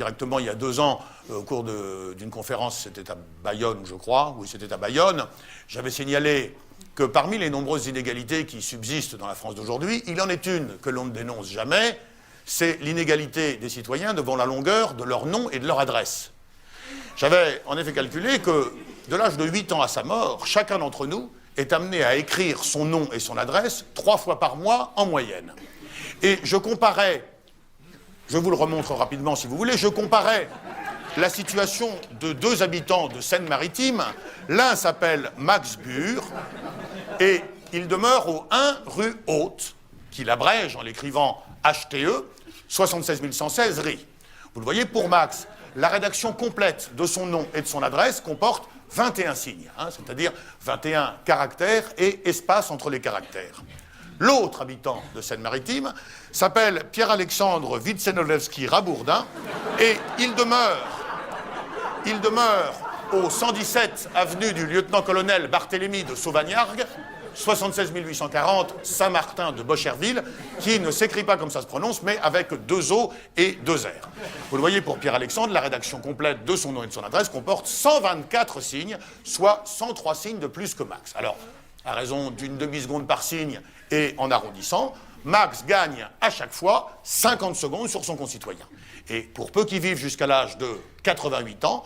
directement il y a 2 ans au cours d'une conférence, c'était à Bayonne, je crois, oui, c'était à Bayonne, j'avais signalé que parmi les nombreuses inégalités qui subsistent dans la France d'aujourd'hui, il en est une que l'on ne dénonce jamais, c'est l'inégalité des citoyens devant la longueur de leur nom et de leur adresse. J'avais en effet calculé que, de l'âge de 8 ans à sa mort, chacun d'entre nous est amené à écrire son nom et son adresse 3 fois par mois en moyenne. Et je comparais, je vous le remontre rapidement si vous voulez, je comparais la situation de 2 habitants de Seine-Maritime. L'un s'appelle Max Bure et il demeure au 1 rue Haute, qu'il abrège en l'écrivant HTE, 76 116 RI. Vous le voyez, pour Max, la rédaction complète de son nom et de son adresse comporte 21 signes, c'est-à-dire 21 caractères et espaces entre les caractères. L'autre habitant de Seine-Maritime s'appelle Pierre-Alexandre Witsenolewski-Rabourdin et il demeure au 117 avenue du lieutenant-colonel Barthélemy de Sauvagnargues, 76 840 Saint-Martin de Bocherville, qui ne s'écrit pas comme ça se prononce, mais avec 2 O et 2 R. Vous le voyez, pour Pierre-Alexandre, la rédaction complète de son nom et de son adresse comporte 124 signes, soit 103 signes de plus que Max. Alors, à raison d'une demi-seconde par signe et en arrondissant, Max gagne à chaque fois 50 secondes sur son concitoyen. Et pour peu qu'il vive jusqu'à l'âge de 88 ans,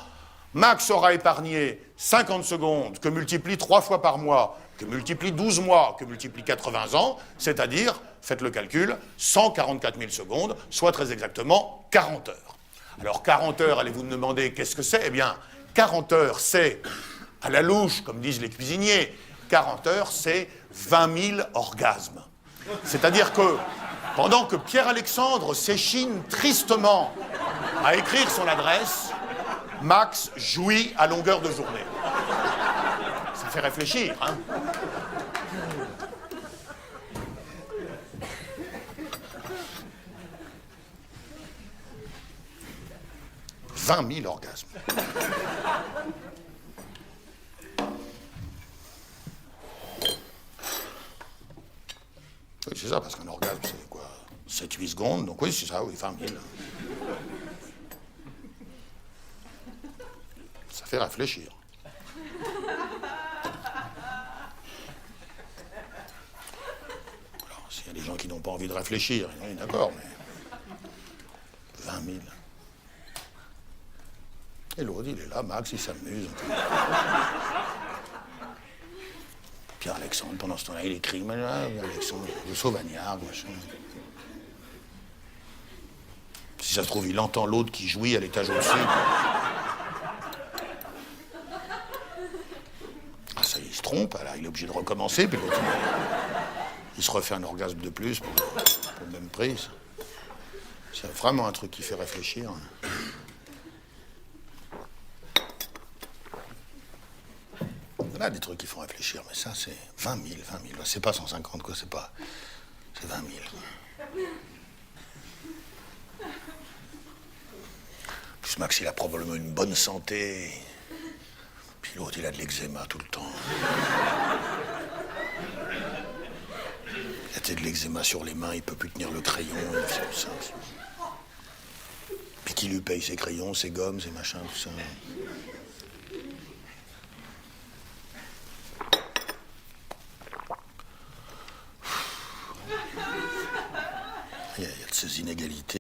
Max aura épargné 50 secondes que multiplie 3 fois par mois, que multiplie 12 mois, que multiplie 80 ans, c'est-à-dire, faites le calcul, 144 000 secondes, soit très exactement 40 heures. Alors 40 heures, allez-vous me demander qu'est-ce que c'est ? Eh bien, 40 heures, c'est, à la louche, comme disent les cuisiniers, 40 heures, c'est 20 000 orgasmes. C'est-à-dire que, pendant que Pierre-Alexandre s'échine tristement à écrire son adresse, Max jouit à longueur de journée. Ça fait réfléchir, hein. « 20 000 orgasmes. » Oui, c'est ça, parce qu'un orgasme, c'est quoi, 7-8 secondes, donc oui, c'est ça, oui, 20 000. Ça fait réfléchir. Alors, s'il y a des gens qui n'ont pas envie de réfléchir, oui, d'accord, mais 20 000. Et l'autre, il est là, Max, il s'amuse. Pierre-Alexandre, pendant ce temps-là, il écrit, Pierre-Alexandre, de Sauvagnargues, machin. Si ça se trouve, il entend l'autre qui jouit à l'étage au-dessus. Ah, ça, il se trompe, alors il est obligé de recommencer, puis il se refait un orgasme de plus pour le même prix. C'est vraiment un truc qui fait réfléchir. Il y a des trucs qui font réfléchir, mais ça, c'est 20 000. C'est pas 150, quoi, c'est 20 000. Plus Max, il a probablement une bonne santé. Puis l'autre, il a de l'eczéma tout le temps. Il a de l'eczéma sur les mains, il peut plus tenir le crayon. C'est comme ça. Puis qui lui paye ses crayons, ses gommes, ses machins, tout ça. Il y a de ces inégalités.